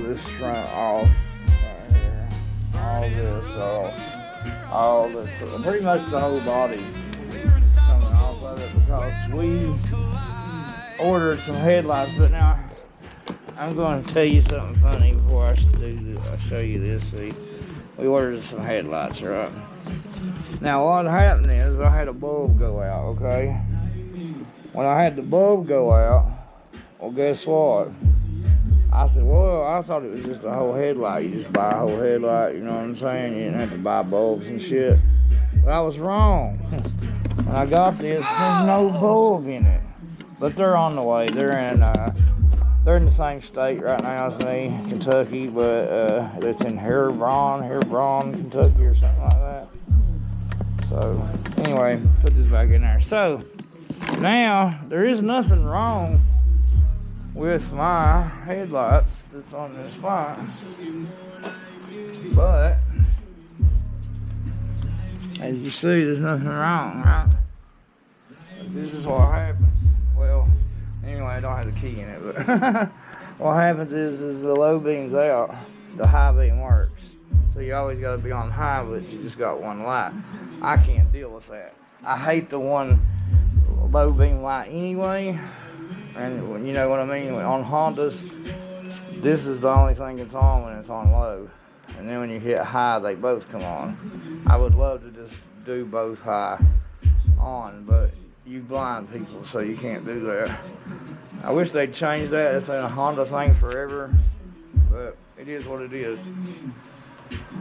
this front off right here. All this off. All this, pretty much the whole body coming off of it because we ordered some headlights. But now I'm going to tell you something funny before I show you this. See, we ordered some headlights, right? Now what happened is I had a bulb go out, okay? When I had the bulb go out, well, guess what? I said, well, I thought it was just a whole headlight. You just buy a whole headlight, you know what I'm saying? You didn't have to buy bulbs and shit. But I was wrong. When I got this, there's no bulb in it. But they're on the way. They're in the same state right now as me, Kentucky, but it's in Hebron, Kentucky or something like that. So, anyway, put this back in there. So, now, there is nothing wrong with my headlights that's on this spot. But, as you see, there's nothing wrong, right? But this is what happens. Well, anyway, I don't have the key in it, but what happens is the low beam's out, the high beam works. So you always got to be on high, but you just got one light. I can't deal with that. I hate the one low beam light anyway, and you know what I mean? On Hondas, this is the only thing that's on when it's on low. And then when you hit high, they both come on. I would love to just do both high on, but you blind people, so you can't do that. I wish they'd change that. It's been a Honda thing forever, but it is what it is.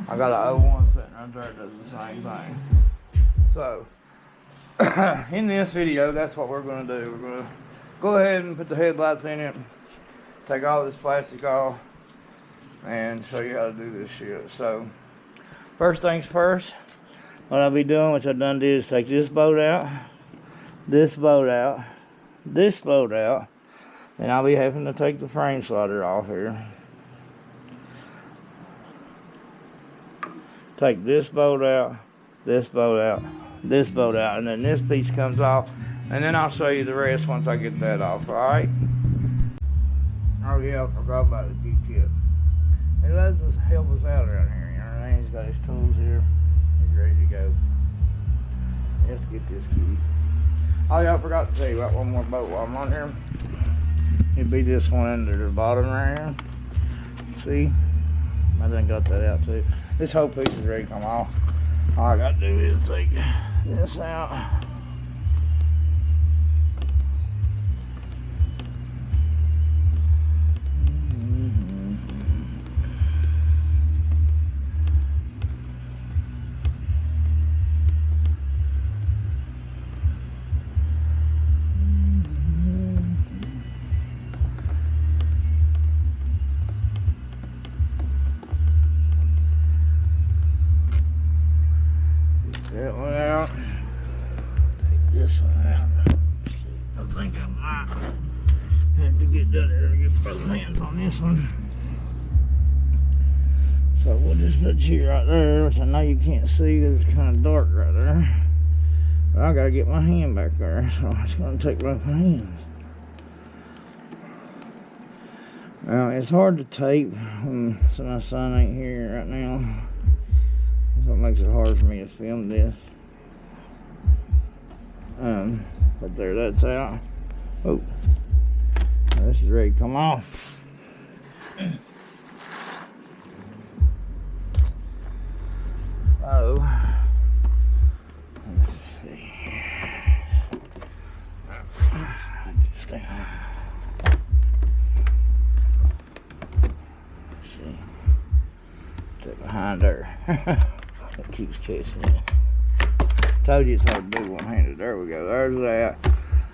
I got an 01 sitting right there that does the same thing. So, in this video, that's what we're going to do. We're going to go ahead and put the headlights in it, take all this plastic off, and show you how to do this shit. So, first things first, what I'll be doing, which I've done, is take this bolt out, this bolt out, this bolt out, and I'll be having to take the frame slider off here. Take this bolt out, this bolt out, this bolt out, and then this piece comes off, and then I'll show you the rest once I get that off, alright? Oh yeah, I forgot about the key tip. He lets us help us out around here, you know what I mean? He's got his tools here. He's ready to go. Let's get this key. Oh yeah, I forgot to tell you about one more bolt while I'm on here. It'd be this one under the bottom right here. See? I done got that out too. This whole piece is ready to come off. All I gotta do is take this out. That one out. Take this one out. I think I might have to get that there and get both hands on this one. So we'll just put you right there, which I know you can't see because it's kind of dark right there. But I gotta get my hand back there, so I'm just gonna take both my hands. Now it's hard to tape when my son ain't here right now. That's what makes it hard for me to film this. But there, that's out. Oh, this is ready to come off. Oh, let's see. Let's see. Stay behind her. It keeps catching me. Told you it's hard to do one-handed. There we go. There's that.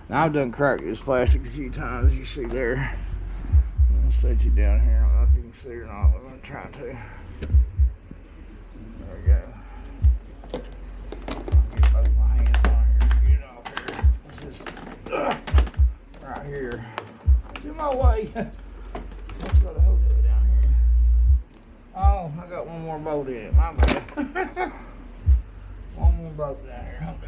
Now I've done cracked this plastic a few times, as you see there. I'm gonna set you down here. I don't know if you can see or not. I'm gonna try to. There we go. Get both my hands on here. Get it off here. This is right here. It's in my way. Let's go to hold it down here. Oh, I got one more bolt in it. My bad. One more bolt down here. Hold that.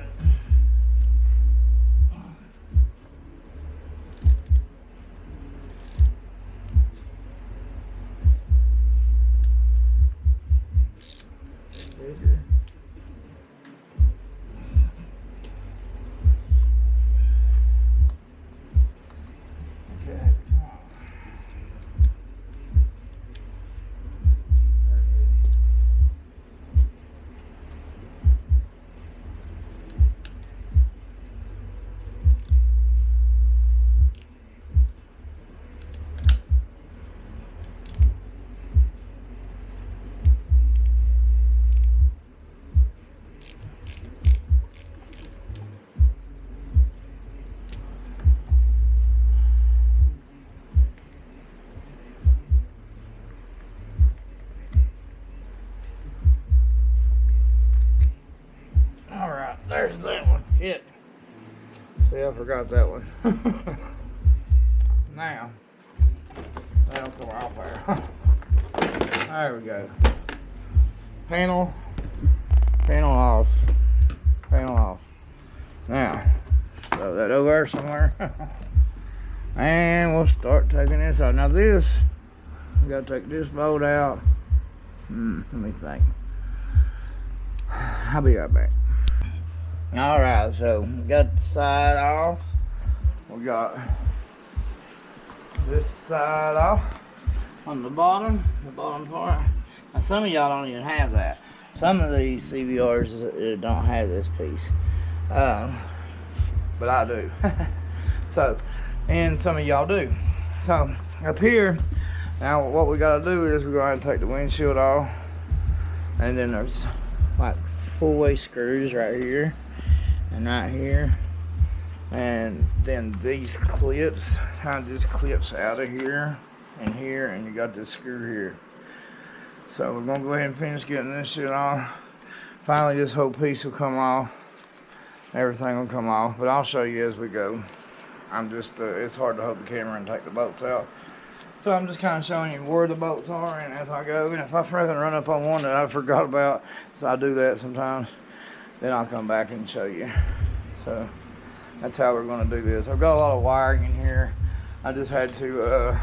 Shit. See, I forgot that one. Now, that'll come off there. There we go. Panel off. Panel off. Now, throw that over there somewhere. And we'll start taking this out. Now this, we gotta take this bolt out. Let me think. I'll be right back. Alright, so we got the side off. We got this side off on the bottom part. Now some of y'all don't even have that. Some of these CBRs don't have this piece. But I do. So, and some of y'all do. So up here, now what we gotta do is we're gonna take the windshield off. And then there's like 4-way screws right here and right here. And then these clips kind of just clips out of here, and you got this screw here. So we're gonna go ahead and finish getting this shit off. Finally, this whole piece will come off. Everything will come off, but I'll show you as we go. I'm just, it's hard to hold the camera and take the bolts out. So I'm just kind of showing you where the bolts are and as I go. And if I freaking run up on one that I forgot about, so I do that sometimes, then I'll come back and show you. So that's how we're gonna do this. I've got a lot of wiring in here. I just had to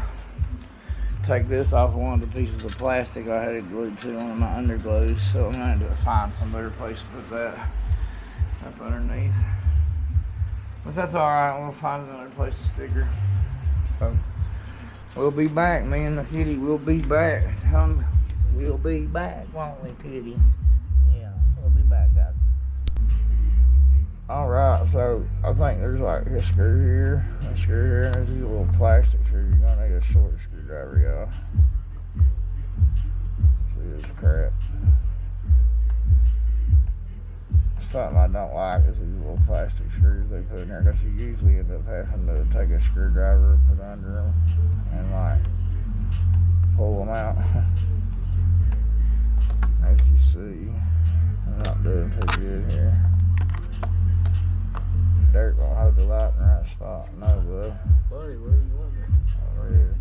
take this off one of the pieces of plastic I had it glued to one of my underglows. So I'm gonna have to find some better place to put that up underneath. But that's alright, we'll find another place to stick her. So we'll be back, me and the kitty will be back. We'll be back, won't we, kitty? Yeah, we'll be back, guys. Alright, so I think there's like a screw here, and there's these little plastic screws. You're gonna need a short screwdriver, y'all. See this crap. Something I don't like is these little plastic screws they put in there, because you usually end up having to take a screwdriver, put under them, and like pull them out. As you see, I'm not doing too good here. Dirt won't hold the light in the right spot. No, bud. Buddy, where do you want me? Over here.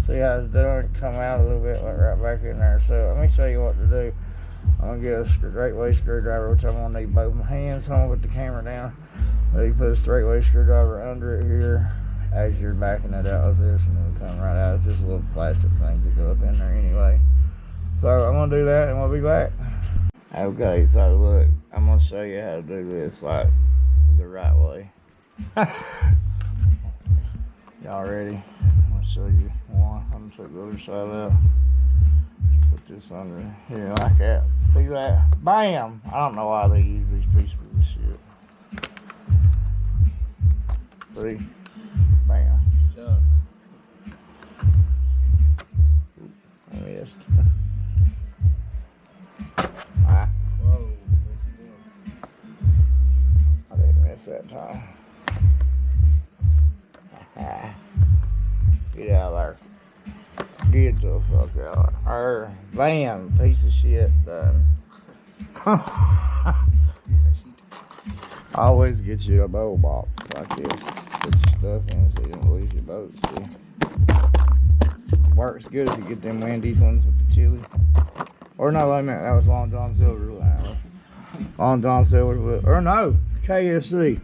See how it's doing? Come out a little bit, like right back in there. So let me show you what to do. I'm gonna get a straight-way screwdriver, which I'm gonna need both my hands. So I'm gonna put the camera down. Then you put a straight-way screwdriver under it here as you're backing it out of this, and it'll come right out. It's just a little plastic thing to go up in there anyway. So I'm gonna do that, and we'll be back. Okay, so look, I'm gonna show you how to do this like the right way. Y'all ready? I'm gonna show you one. I'm gonna take the other side out. Put this under here like that. See that? Bam! I don't know why they use these pieces of shit. See? Bam. Sure. I missed. Alright. Whoa, what's he doing? I didn't miss that time. Get out of there. Get the fuck out of there. Bam, piece of shit done. Always get you a bowl box like this. Put your stuff in so you don't lose your boat. See? Works good if you get them Wendy's ones with the chili. Or no, wait a minute, that was Long John Silver. Long John Silver, or no, KFC.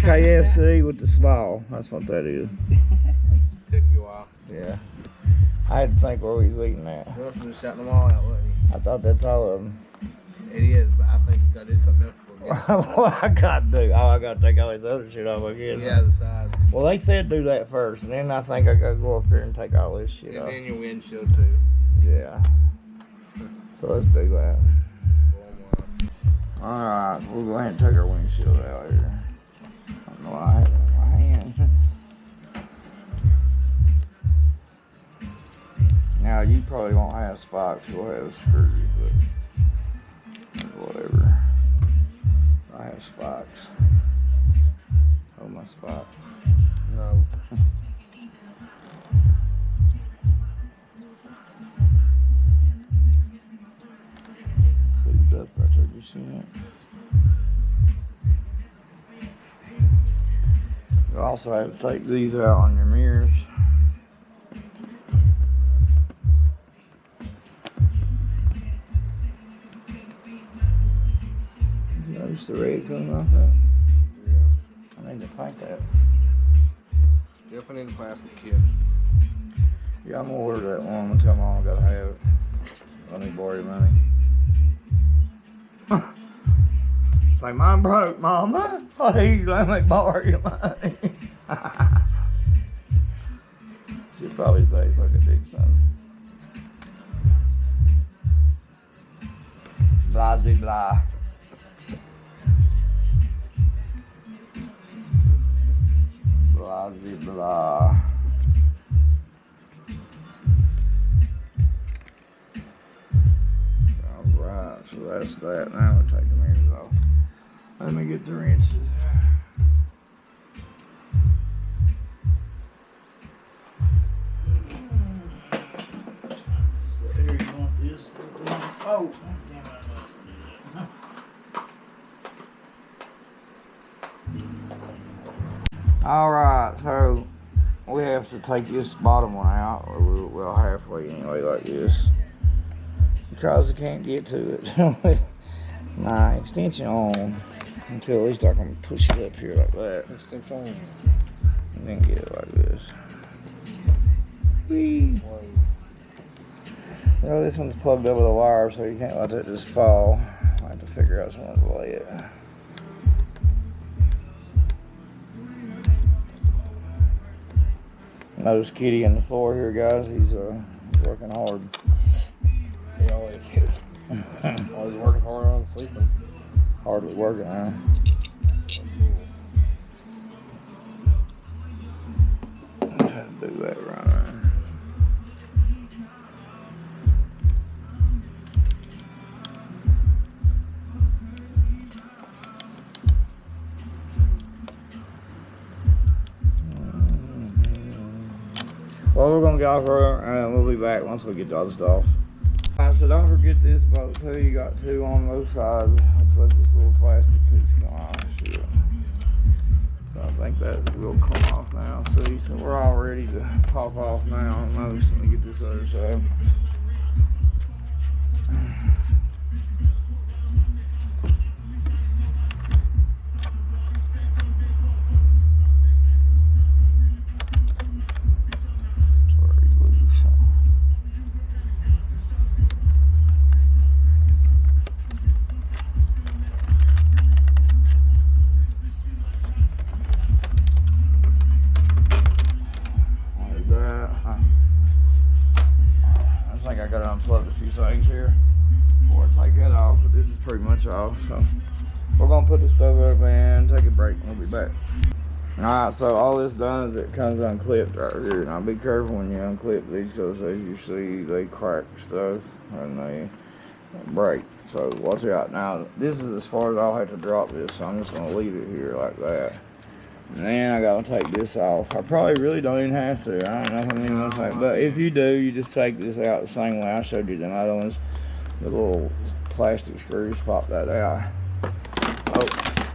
KFC with the small. That's what that is. Took you a while. Yeah. I had to think where we was eating at. You must have been shouting them all out, wasn't you? I thought that's all of them. It is, but I think you gotta do something else for it. What I gotta do? Oh, I gotta take all this other shit off again. Yeah, the sides. Well, they said do that first, and then I think I gotta go up here and take all this shit And off. then your windshield too. Yeah. So let's do that. Boom, Alright, we'll go ahead and take our windshield out here. I don't know why I have it in my hand. Now, you probably won't have spikes, you'll have screws, but whatever. I have spikes. Hold my spikes. No. Hooked up right there, you see that? You also have to take these out on your mirrors. You notice the red coming off that? Yeah. I need to paint that. Definitely need a plastic kit. Yeah, I'm gonna order that one. I'm gonna tell Mom I gotta have it. I need to borrow your money. It's like, mine broke, Mama. Please let me borrow your money. She'll probably say it's like a big son. Blah, zee, blah. Blah, zee, blah. Alright, so that's that. Now we'll take the mirrors off. Let me get the wrenches. So here you want this stuff. Oh, damn it. Alright, so we have to take this bottom one out, or we'll halfway anyway like this. Because I can't get to it with my extension on until at least I can push it up here like that. Extension on. And then get it like this. Whee! Well, this one's plugged up with a wire, so you can't let it just fall. I have to figure out somewhere to lay it. Notice Kitty on the floor here, guys. He's working hard. He always is. Always working hard on sleeping. Hardly working, huh? I'm trying to do that right now. Well, we're gonna get off her and we'll be back once we get all the stuff. Alright, so don't forget this boat too. You got two on both sides. Let's let this little plastic piece come off. Shit. So I think that will come off now. See, so we're all ready to pop off now almost. Let me get this other side. I gotta unplug a few things here before I take that off, but this is pretty much off. So we're gonna put the stove up and take a break and we'll be back. Alright, so all this done is it comes unclipped right here. Now be careful when you unclip these because as you see they crack stuff and they break. So watch out. Now this is as far as I'll have to drop this, so I'm just gonna leave it here like that. And then I gotta take this off. I probably really don't even have to. I don't know if I'm even gonna take, but if you do, you just take this out the same way I showed you the other ones. The little plastic screws, pop that out.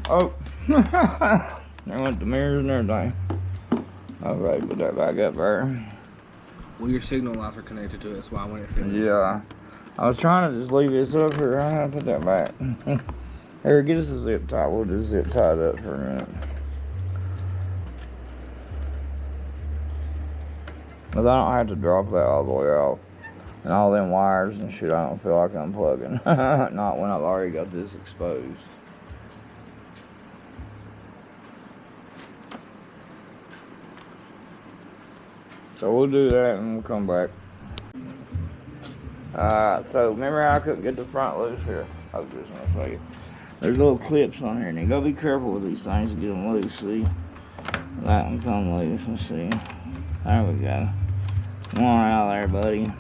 Oh, there went the mirrors and everything. Okay, put that back up there. Well, your signal lights are connected to it, that's why I went it finished. Yeah, I was trying to just leave this up here. I gotta put that back. Here, get us a zip tie. We'll just zip tie it up for a minute. Because I don't have to drop that all the way out. And all them wires and shit, I don't feel like unplugging. Not when I've already got this exposed. So we'll do that and we'll come back. So remember how I couldn't get the front loose here? I was just going to tell you. There's little clips on here and you gotta be careful with these things to get them loose, see? That one come loose, let's see. There we go. Come on out there, buddy.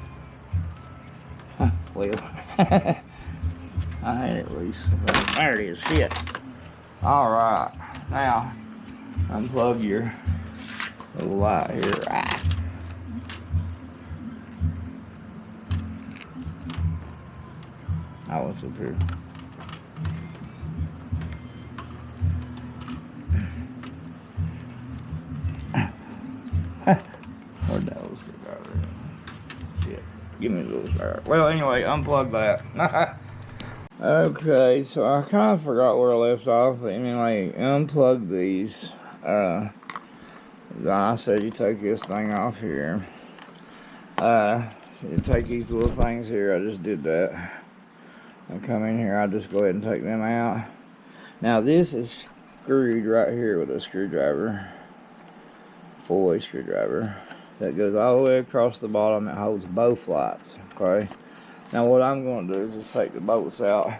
Well, I had it loose. There it is. Shit. Alright. Now, unplug your Little light here. Ah. Oh, what's up here? Where'd that little screwdriver? Shit. Give me a little screwdriver. Well, anyway, unplug that. Okay, so I kind of forgot where I left off. But anyway, unplug these. I said you take this thing off here. So you take these little things here. I just did that. I come in here. I'll just go ahead and take them out. Now this is screwed right here with a screwdriver. 4-way screwdriver. That goes all the way across the bottom. It holds both lights. Okay. Now what I'm going to do is just take the bolts out.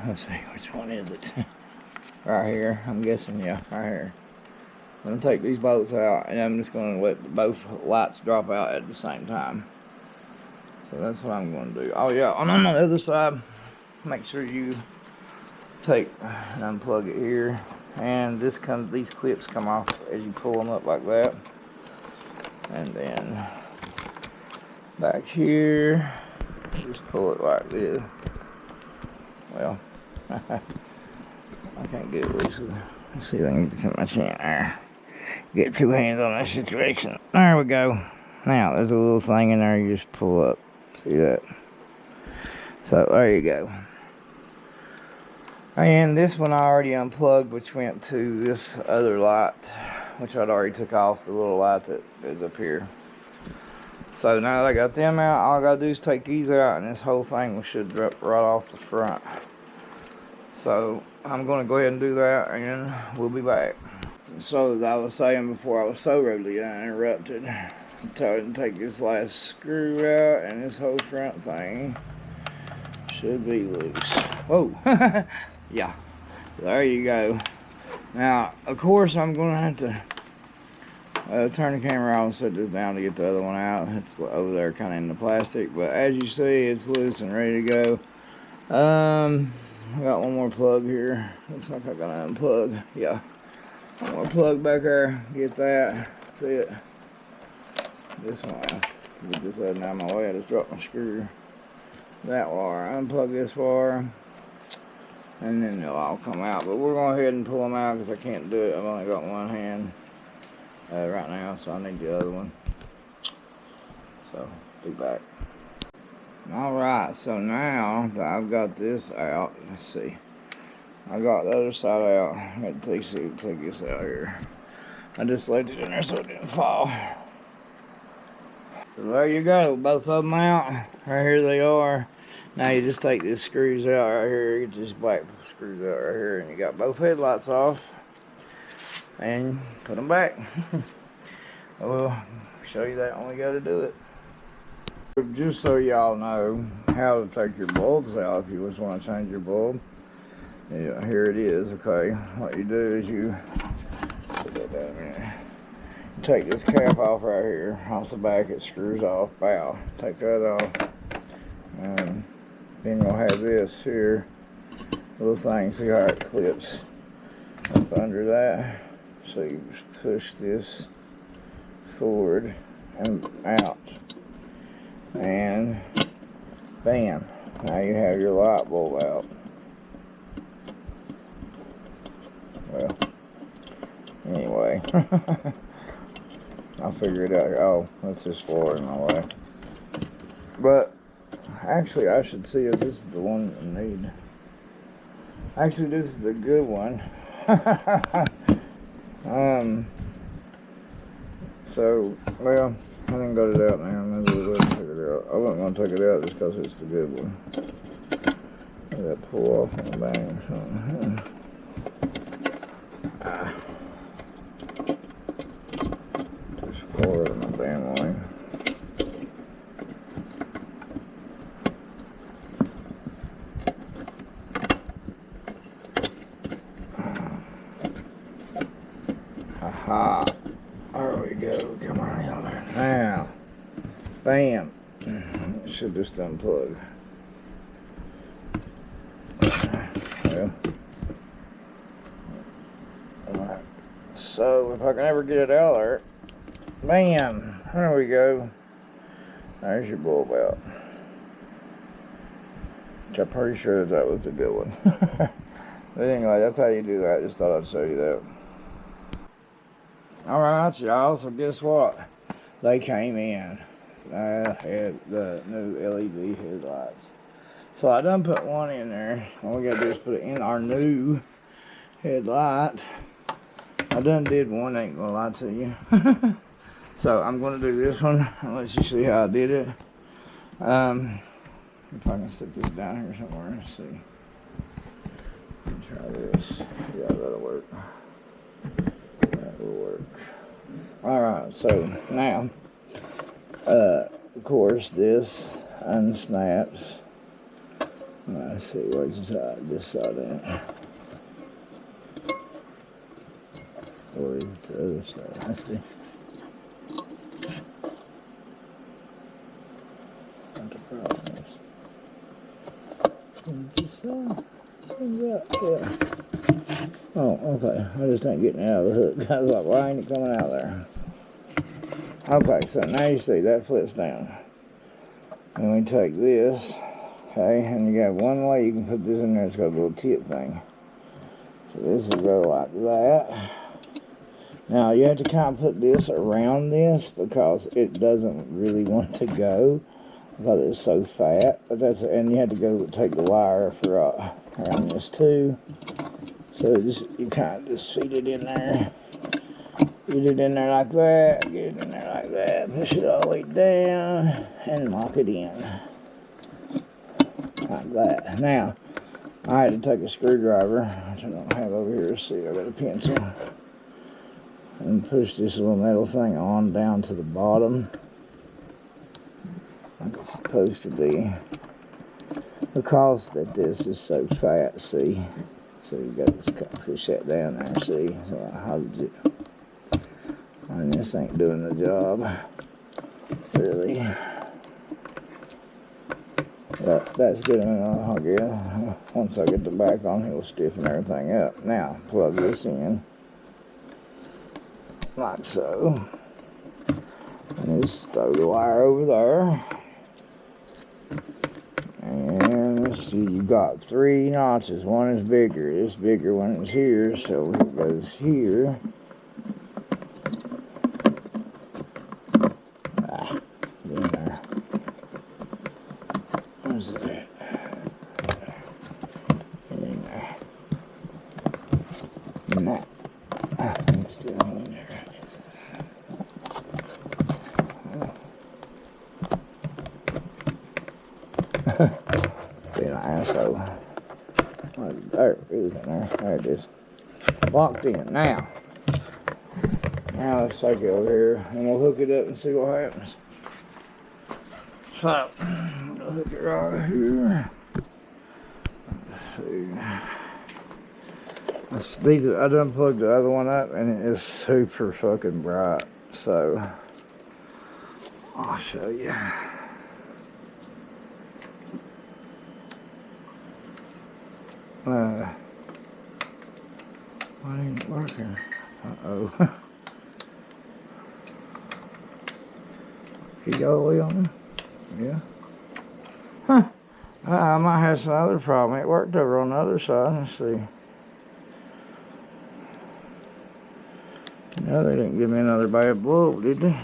Let's see, which one is it? Right here. I'm guessing, yeah, right here. I'm going to take these bolts out, and I'm just going to let both lights drop out at the same time. So that's what I'm going to do. Oh yeah, and on the other side, make sure you take and unplug it here. And these clips come off as you pull them up like that. And then back here, just pull it like this. Well, I can't get it loose. Let's see if I can get my chin there. Get 2 hands on that situation. There we go. Now, there's a little thing in there you just pull up. See that? So, there you go. And this one I already unplugged, which went to this other light, which I'd already took off, the little light that is up here. So now that I got them out, all I gotta do is take these out, and this whole thing should drop right off the front. So I'm gonna go ahead and do that, and we'll be back. So as I was saying before, I was so rudely interrupted. To take this last screw out, and this whole front thing should be loose. Whoa. Yeah, there you go. Now, of course, I'm going to have to turn the camera off and set this down to get the other one out. It's over there kind of in the plastic, but as you see, it's loose and ready to go. I got one more plug here. Looks like I got to unplug. Yeah, one more plug back there. Get that. See it? This one. Get this out of my way. I just dropped my screw. That wire. Unplug this wire. And then they'll all come out. But we're going to go ahead and pull them out because I can't do it. I've only got one hand right now, so I need the other one. So, be back. Alright, so now that I've got this out, let's see. I got the other side out. I got to take this out here. I just left it in there so it didn't fall. So there you go, both of them out. Right here they are. Now you just take these screws out right here, get these black screws out right here, and you got both headlights off, and put them back. We'll show you that when we go to do it. Just so y'all know how to take your bulbs out if you just want to change your bulb. Yeah, here it is, okay. What you do is you put that down there. Take this cap off right here, off the back, it screws off, bow. Take that off. Then you'll have this here, little thing, see how it clips up under that. So you just push this forward and out. And bam, now you have your light bulb out. Well, anyway, I'll figure it out. Oh, that's this floor in my way. But actually, I should see if this is the one I need. Actually, this is the good one. So, well, I didn't got it out now. Maybe we'll take it out. I wasn't going to take it out just because it's the good one. Let that pull off and bang something. Just forward in my damn way. Aha. There we go. Come on, y'all. Now, bam. It should just unplug. Well, alright. So if I can ever get it out there, bam, there we go. There's your bull belt. Which I'm pretty sure that was a good one. But anyway, that's how you do that. Just thought I'd show you that. Alright, y'all, so guess what? They came in. I had the new LED headlights. So I done put one in there. All we gotta do is put it in our new headlight. I done did one, ain't gonna lie to you. So I'm gonna do this one. I'll let you see how I did it. If I can stick this down here somewhere, let's see. Try this. Yeah, that'll work. That will work. Alright, so now, of course, this unsnaps. Let's see what's this side in it. Or is it the other side? Let's see. What the problem is. This side? Yeah. Oh, okay. I just ain't getting it out of the hook. I was like, why ain't it coming out there? Okay, so now you see that flips down. And we take this, okay, and you got one way you can put this in there. It's got a little tip thing. So this will go like that. Now you have to kind of put this around this because it doesn't really want to go because it's so fat. But that's, and you have to go take the wire for around this too. So just you kind of just feed it in there. Get it in there like that. Get it in there like that. Push it all the way down and lock it in like that. Now I had to take a screwdriver, which I don't have over here. Let's see, I got a pencil, and push this little metal thing on down to the bottom like it's supposed to be, because that this is so fat, see. So you got to push that down there, see. So I hold it, and this ain't doing the job really, but that's good enough, I guess. Once I get the back on, it will stiffen everything up. Now plug this in like so, and just throw the wire over there. And let's see, you got 3 notches. One is bigger. This bigger one is here, so it goes here. In there. Where's that? In there. And that. I think it's still in there. Being an asshole. There it is in there. There it is. Locked in. Now let's take it over here and we'll hook it up and see what happens. So I'll hook it right here. Let's see. I done plugged the other one up and it is super fucking bright. So I'll show you. Why ain't it working? Uh-oh. You got a way on there? Yeah. Huh. I might have some other problem. It worked over on the other side. Let's see. No, they didn't give me another bad bulb, did they?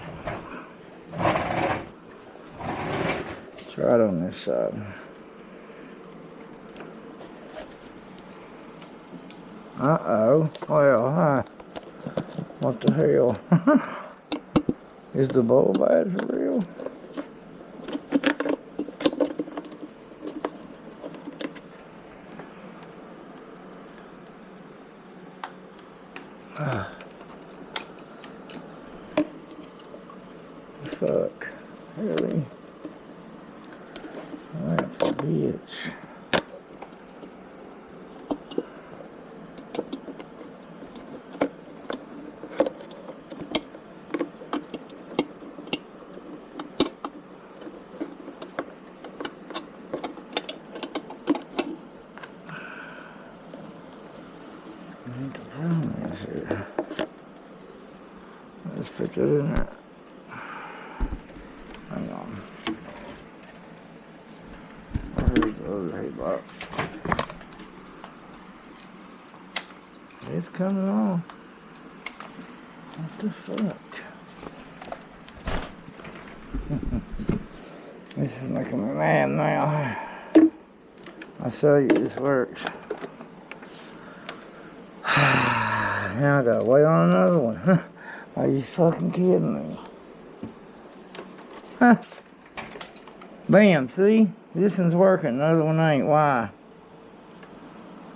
Try it on this side. Uh-oh. Well, huh. What the hell? Is the bulb bad for real? Fuck. Really? That's a bitch. I think the problem is here. Fit that in there. Hang on. Where's the other hay box? It's coming on. What the fuck? This is making me mad now. I'll show you this works. Now I gotta wait on another one. Are you fucking kidding me? Huh. Bam, see? This one's working, another one ain't. Why?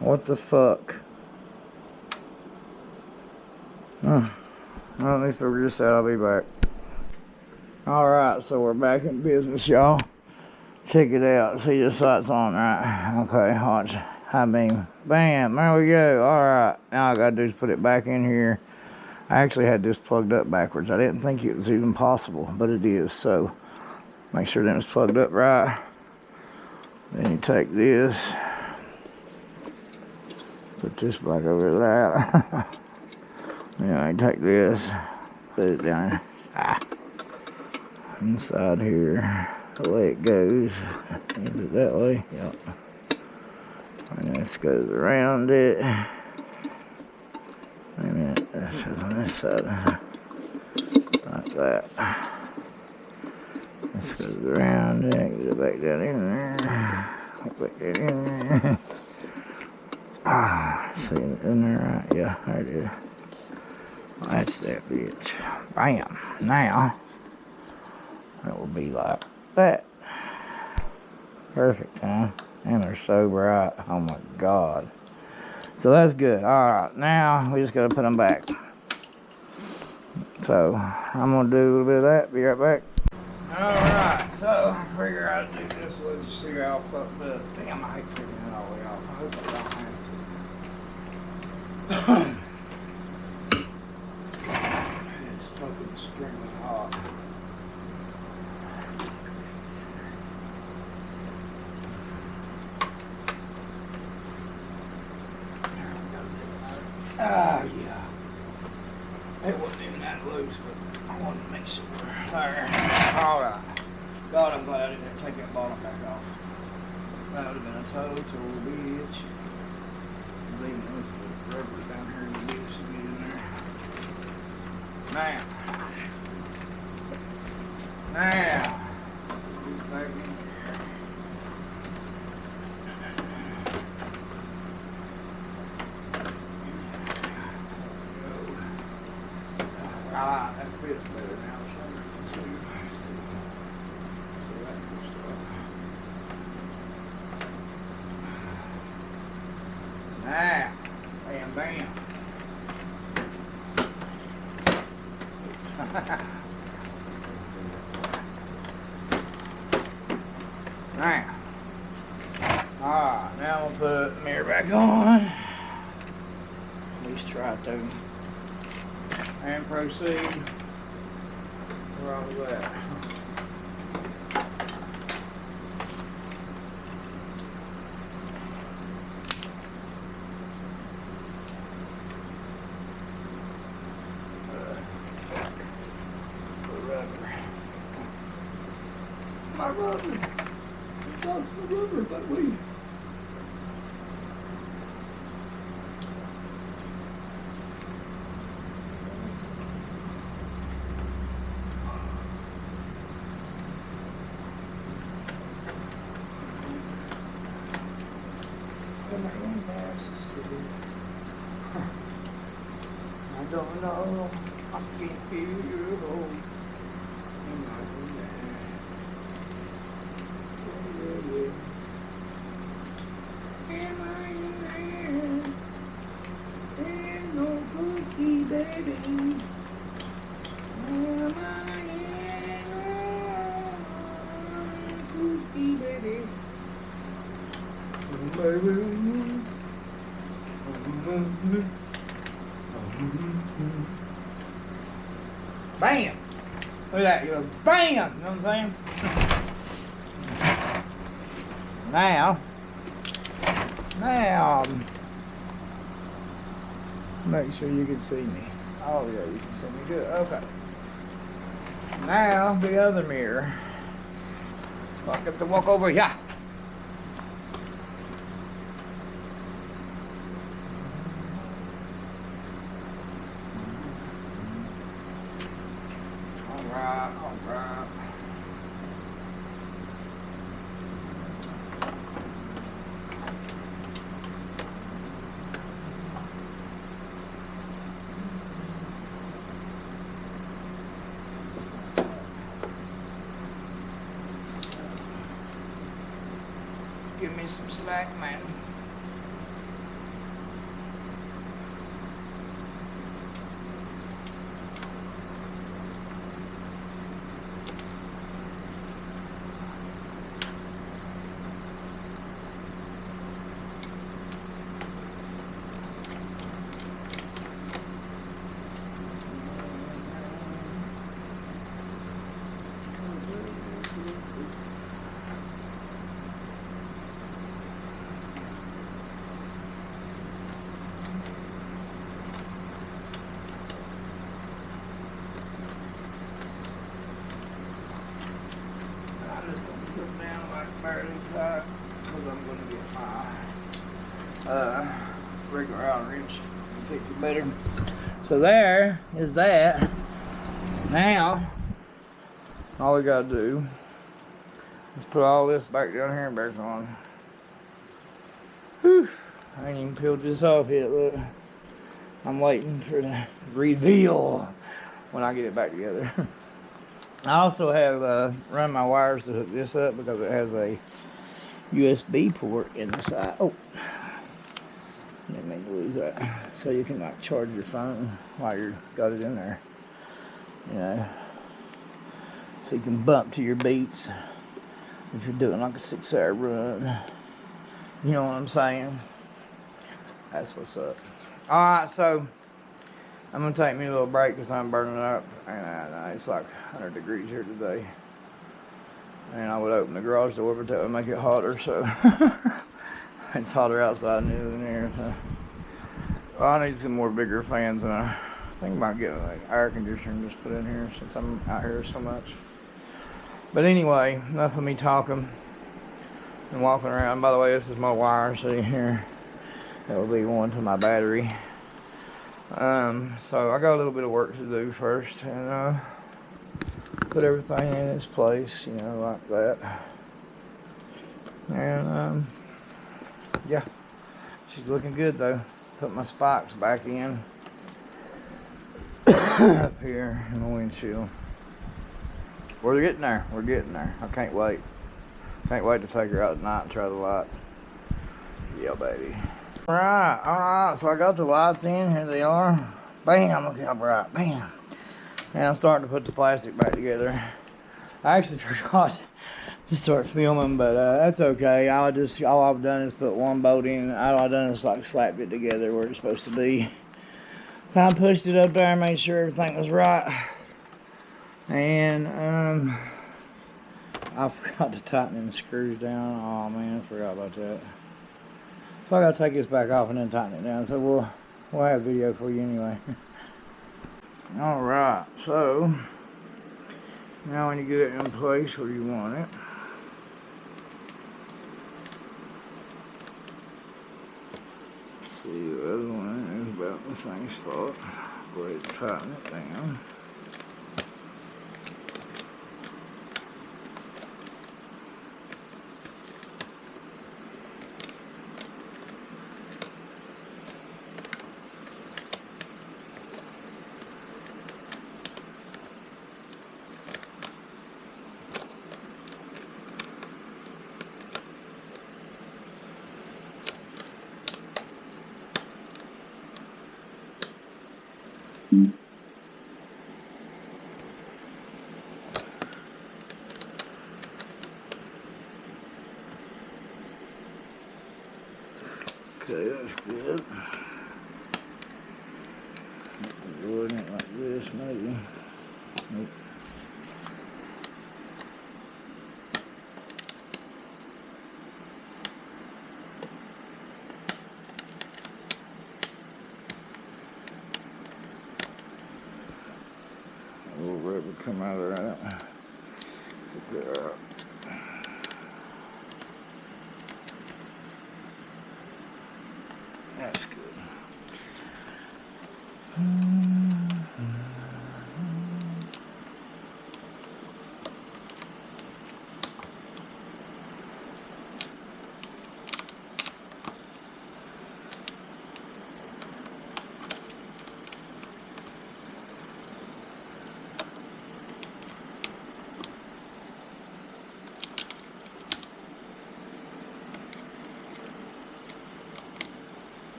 What the fuck? Well, let me figure this out. I'll be back. Alright, so we're back in business, y'all. Check it out. See, this light's on, right? Okay, watch. High beam. Bam, there we go. Alright, now all I gotta do is put it back in here. I actually had this plugged up backwards. I didn't think it was even possible, but it is. So, make sure that it's plugged up right. Then you take this. Put this back over that. Then I take this. Put it down. Inside here. The way it goes. Is it that way? Yep. And this goes around it. Wait a minute. This is on this side. Like that. This goes around it. Get it back down in there. Back that in there. See it in there, right? Yeah, there it is. Well, that's that bitch. Bam. Now, it will be like that. Perfect, huh? And they're so bright. Oh my God. So that's good. Alright, now we just gotta put them back. So I'm gonna do a little bit of that. Be right back. Alright, so I figure I'd do this. Let's just see how fucked up. Damn, I hate taking it all the way off. I hope I don't have to. It's fucking extremely hot. Yeah. It wasn't even that loose, but I wanted to make sure. There. Alright. God, I'm glad I didn't take that bottom back off. That would have been a total bitch. Even this rubber down here in the ditch to get in there. Now. Get back in here. Ah, that fits better now. Now, bam, bam. Now, now we'll put the mirror back on. At least try to. And proceed. Where was that? My rubber. You lost my rubber, but we. I don't know. I can't feel your home. Am I in there? Ain't no cookie, baby. Am I in there? Cookie, baby. Bam! Look at that, you go bam! You know what I'm saying? Now, make sure you can see me. Oh yeah, you can see me good. Okay. Now the other mirror. So I get to walk over here. Alright, alright. Give me some slack, man. Barely tight because I'm going to get my regular round wrench and fix it better. So there is that. Now all we gotta do is put all this back down here and back on. Whew. I ain't even peeled this off yet. Look, I'm waiting for the reveal when I get it back together. I also have run my wires to hook this up because it has a USB port in the side. Oh, didn't mean to lose that. So you can like charge your phone while you got it in there. You know, so you can bump to your beats if you're doing like a 6-hour run. You know what I'm saying? That's what's up. All right, so I'm gonna take me a little break because I'm burning up, and it's like 100 degrees here today. And I would open the garage door, but that would make it hotter. So it's hotter outside than it is in here. So. Well, I need some more bigger fans, and I think about getting an air conditioner and just put in here since I'm out here so much. But anyway, enough of me talking and walking around. By the way, this is my wire. See here, that will be going to my battery. So I got a little bit of work to do first, and put everything in its place, you know, like that. And yeah, she's looking good though. Put my spikes back in up here in the windshield. We're getting there. We're getting there. I can't wait. Can't wait to take her out tonight and try the lights. Yeah, baby. Alright, so I got the lights in, here they are. Bam, look how bright, bam. And I'm starting to put the plastic back together. I actually forgot to start filming, but that's okay. All I've done is put one bolt in. All I've done is like slapped it together where it's supposed to be. I pushed it up there and made sure everything was right. And I forgot to tighten the screws down. Oh man, I forgot about that. So I gotta take this back off and then tighten it down. So we'll have a video for you anyway. Alright, so now when you get it in place where you want it, see the other one is about the same spot. Go ahead and tighten it down. Okay, that's good. Doing it like this, maybe. Nope. Oh, rubber come out of that. Put that out. That's good.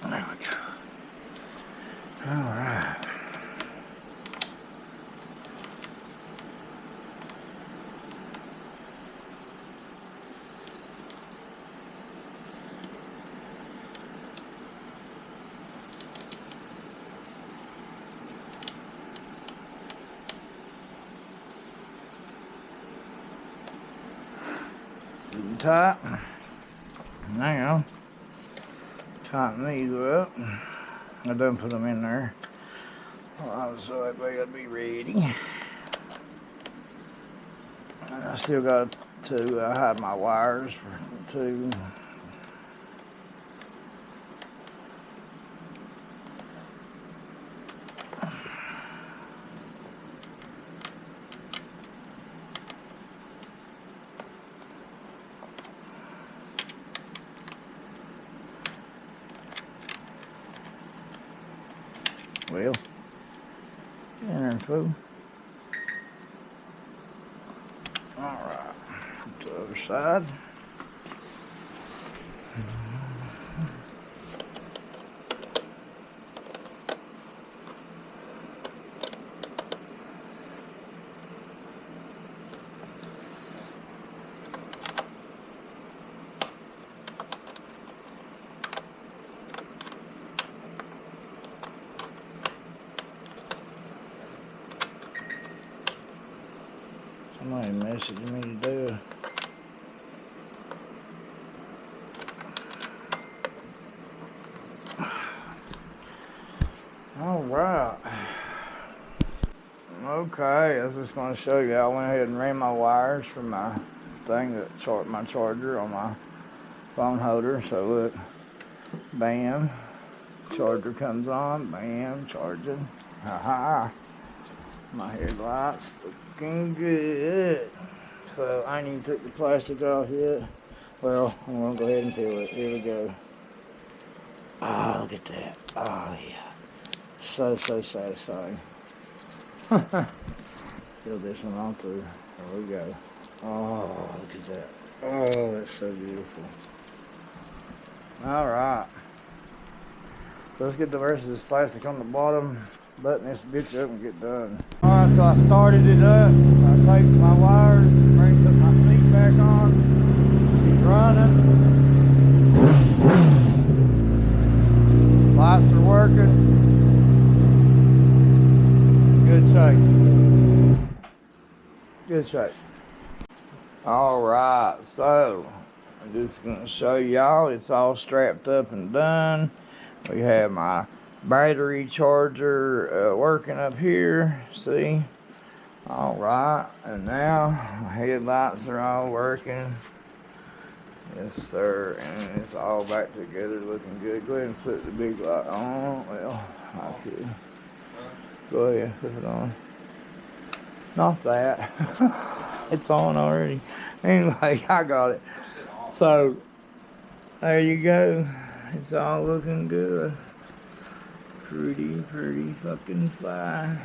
There we go. All right. Getting tight. Now, tighten these up. I done put them in there. So that way I'll be ready. And I still got to hide my wires for two. Well, in there, fool. All right, to the other side. Somebody messaged me to do it. All right. Okay, I was just going to show you. I went ahead and ran my wires from my thing that my charger on my phone holder. So look, bam, charger comes on, bam, charging. Haha. My headlights looking good. So I ain't even took the plastic off yet. Well, I'm gonna go ahead and peel it. Here we go. Ah, look at that. Oh yeah. So satisfying. Peel this one on through. There we go. Oh, look at that. Oh, that's so beautiful. Alright. So let's get the rest of this plastic on the bottom. Button this bitch up and get done. Alright, so I started it up. I taped my wires, put my seat back on. She's running. Lights are working. Good shape. Good shape. Alright, so I'm just gonna show y'all it's all strapped up and done. We have my battery charger working up here, see? All right, and now my headlights are all working. Yes sir, and it's all back together looking good. Go ahead and flip the big light on. Well, I could. Go ahead, flip it on. Not that. It's on already. Anyway, I got it. So there you go. It's all looking good. Pretty fucking fly.